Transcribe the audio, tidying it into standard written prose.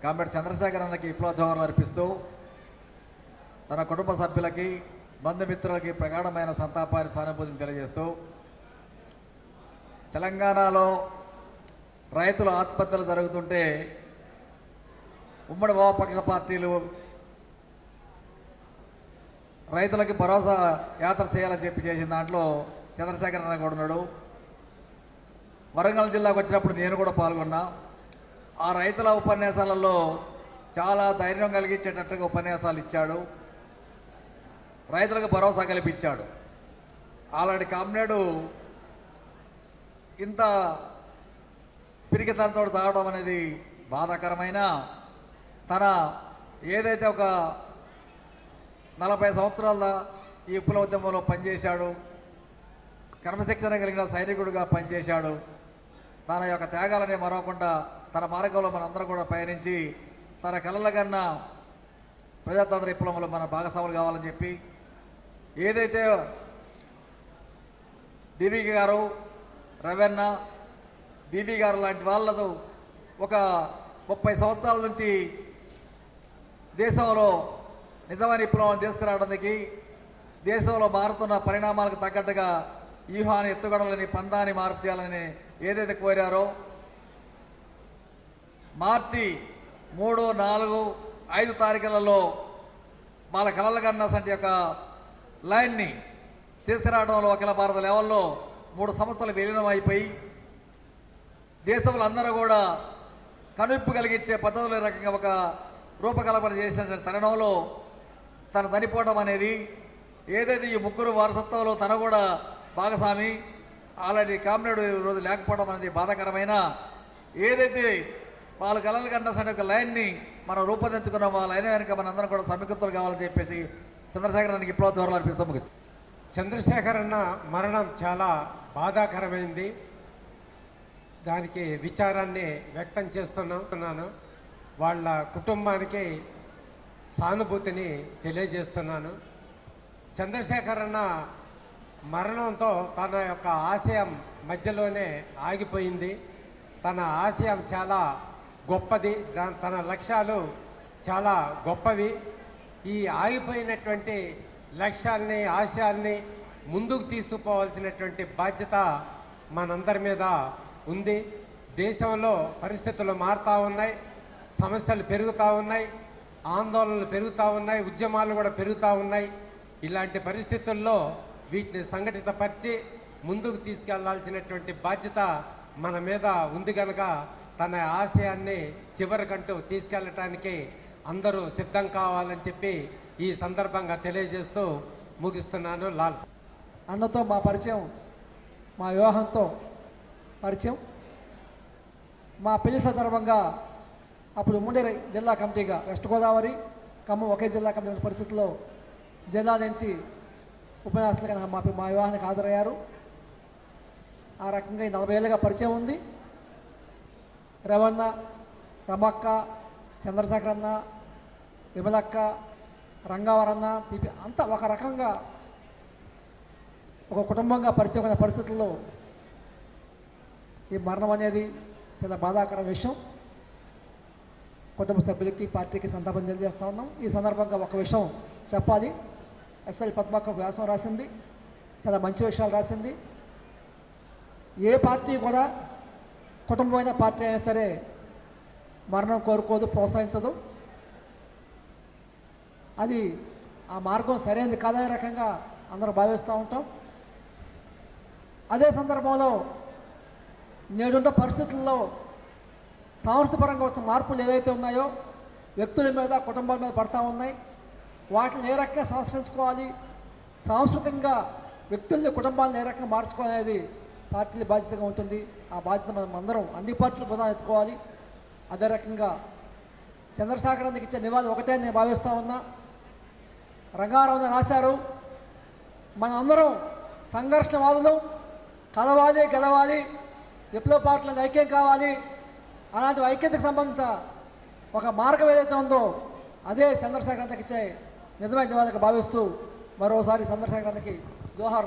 Comrade Chandrasekhar అన్నకి విప్లవ జోహార్లు అర్పిస్తూ తన కుటుంబ సభ్యులకి బంధుమిత్రులకి ప్రగాఢమైన సంతాపాన్ని సానుభూతిని తెలియజేస్తూ తెలంగాణలో రైతుల ఆత్మహత్యలు జరుగుతుంటే ఉమ్మడి వామపక్ష పార్టీలు రైతులకి భరోసా యాత్ర చేయాలని చెప్పి చేసిన దాంట్లో చంద్రశేఖర్ అన్న కూడా ఉన్నాడు. వరంగల్ జిల్లాకు వచ్చినప్పుడు నేను కూడా పాల్గొన్నా. ఆ రైతుల ఉపన్యాసాలలో చాలా ధైర్యం కలిగించేటట్టుగా ఉపన్యాసాలు ఇచ్చాడు, రైతులకు భరోసా కల్పించాడు. అలాంటి కామ్రేడు ఇంత పిరికితనంతో సాగడం అనేది బాధాకరమైన, తన ఏదైతే ఒక 40 సంవత్సరాల ఈ విప్లవ ఉద్యమంలో పనిచేశాడు, క్రమశిక్షణ కలిగిన సైనికుడిగా పనిచేశాడు. తన యొక్క త్యాగాలని మరవకుండా తన మార్గంలో మనందరం కూడా పయనించి తన కలలకన్నా ప్రజాతంత్ర విప్లవంలో మన భాగస్వాములు కావాలని చెప్పి ఏదైతే డివికి గారు, రవెన్న, బీబీ గారు లాంటి వాళ్ళతో ఒక 30 సంవత్సరాల నుంచి దేశంలో నిజమైన విప్లవం తీసుకురావడానికి, దేశంలో మారుతున్న పరిణామాలకు తగ్గట్టుగా వ్యూహాన్ని, ఎత్తుగడలని, పందాన్ని మార్పు చేయాలని ఏదైతే కోరారో, మార్చి 3, 4, 5 తారీఖులలో వాళ్ళ కలల కన్నసంటి యొక్క లైన్ని తీసుకురావడంలో అఖిల భారత లెవెల్లో 3 సంవత్సరాలు విలీనం అయిపోయి దేశంలో అందరూ కూడా కనువిప్పు కలిగించే పద్ధతుల రకంగా ఒక రూపకల్పన చేసిన తరుణంలో తను చనిపోవడం అనేది, ఏదైతే ఈ ముగ్గురు వారసత్వంలో తన కూడా భాగస్వామి అలాంటి కామ్రేడు ఈరోజు లేకపోవడం అనేది బాధాకరమైన, ఏదైతే వాళ్ళ కలలు కన్నా ఒక లైన్ని మనం రూపొందించుకున్నాం, ఆ లైన్ వెనుక మన అందరం కూడా సమీకృతులు కావాలని చెప్పేసి చంద్రశేఖర్ అన్నకి విప్లవ జోహార్లు అర్పిస్తూ ముగిస్తాం. చంద్రశేఖర్ అన్న మరణం చాలా బాధాకరమైంది. దానికి విచారాన్ని వ్యక్తం చేస్తున్నాను. వాళ్ళ కుటుంబానికి సానుభూతిని తెలియజేస్తున్నాను. చంద్రశేఖర్ అన్న మరణంతో తన యొక్క ఆశయం మధ్యలోనే ఆగిపోయింది. తన ఆశయం చాలా గొప్పది, తన లక్ష్యాలు చాలా గొప్పవి. ఈ ఆగిపోయినటువంటి లక్ష్యాల్ని, ఆశయాల్ని ముందుకు తీసుకుపోవాల్సినటువంటి బాధ్యత మనందరి మీద ఉంది. దేశంలో పరిస్థితులు మారుతూ ఉన్నాయి, సమస్యలు పెరుగుతూ ఉన్నాయి, ఆందోళనలు పెరుగుతూ ఉన్నాయి, ఉద్యమాలు కూడా పెరుగుతూ ఉన్నాయి. ఇలాంటి పరిస్థితుల్లో వీటిని సంఘటితపరిచి ముందుకు తీసుకెళ్లాల్సినటువంటి బాధ్యత మన మీద ఉంది కనుక తన ఆశయాన్ని చివరికంటూ తీసుకెళ్ళటానికి అందరూ సిద్ధం కావాలని చెప్పి ఈ సందర్భంగా తెలియజేస్తూ ముగిస్తున్నాను. లాల్ అన్నతో మా పరిచయం, మా వివాహంతో పరిచయం, మా పెళ్లి సందర్భంగా అప్పుడు ఉమ్మడి జిల్లా కమిటీగా వెస్ట్ గోదావరి, ఖమ్మం ఒకే జిల్లా కమిటీ పరిస్థితుల్లో జిల్లా నుంచి ఉపన్యాసాలుగా మా వివాహానికి హాజరయ్యారు. ఆ రకంగా 40 ఏళ్ళుగా పరిచయం ఉంది. రవణ, రమక్క, చంద్రశేఖర్ అన్న, విమలక్క, రంగావరన్న, పిపి అంతా ఒక రకంగా ఒక కుటుంబంగా పరిచయమైన పరిస్థితుల్లో ఈ మరణం అనేది చాలా బాధాకర విషయం. కుటుంబ సభ్యులకి, పార్టీకి సంతాపం తెలియజేస్తూ ఉన్నాం. ఈ సందర్భంగా ఒక విషయం చెప్పాలి. ఎస్ఎల్ పద్మక్క వ్యాసం రాసింది, చాలా మంచి విషయాలు రాసింది. ఏ పార్టీ కూడా, కుటుంబమైన పార్టీ అయినా సరే మరణం కోరుకోదు, ప్రోత్సహించదు. అది ఆ మార్గం సరైనది కాదనే రకంగా అందరూ భావిస్తూ ఉంటాం. అదే సందర్భంలో నేడున్న పరిస్థితుల్లో సాంస్కృతిపరంగా వస్తున్న మార్పులు ఏదైతే ఉన్నాయో వ్యక్తుల మీద, కుటుంబాల మీద పడతా ఉన్నాయి. వాటిని ఏ రకంగా సంస్కరించుకోవాలి, సాంస్కృతికంగా వ్యక్తుల్ని, కుటుంబాలను ఏ రకంగా మార్చుకోవాలనేది పార్టీల బాధ్యతగా ఉంటుంది. ఆ బాధ్యత మనం అందరం అన్ని పార్టీలు ప్రధానం ఎత్తుకోవాలి. అదే రకంగా చంద్రశేఖర్ అన్నకి ఇచ్చే నివాళి ఒకటే నేను భావిస్తూ ఉన్నా. రంగారావు రాశారు, మనందరం సంఘర్షణవాదులు, కలవాలి, గెలవాలి, విప్లవ పార్టీలకు ఐక్యం కావాలి. అలాంటి ఐక్యతకు సంబంధించిన ఒక మార్గం ఏదైతే ఉందో అదే చంద్రశేఖర్ అన్నకి ఇచ్చే నిజమైన నివాళిగా భావిస్తూ మరోసారి చంద్రశేఖర్ అన్నకి జోహార్.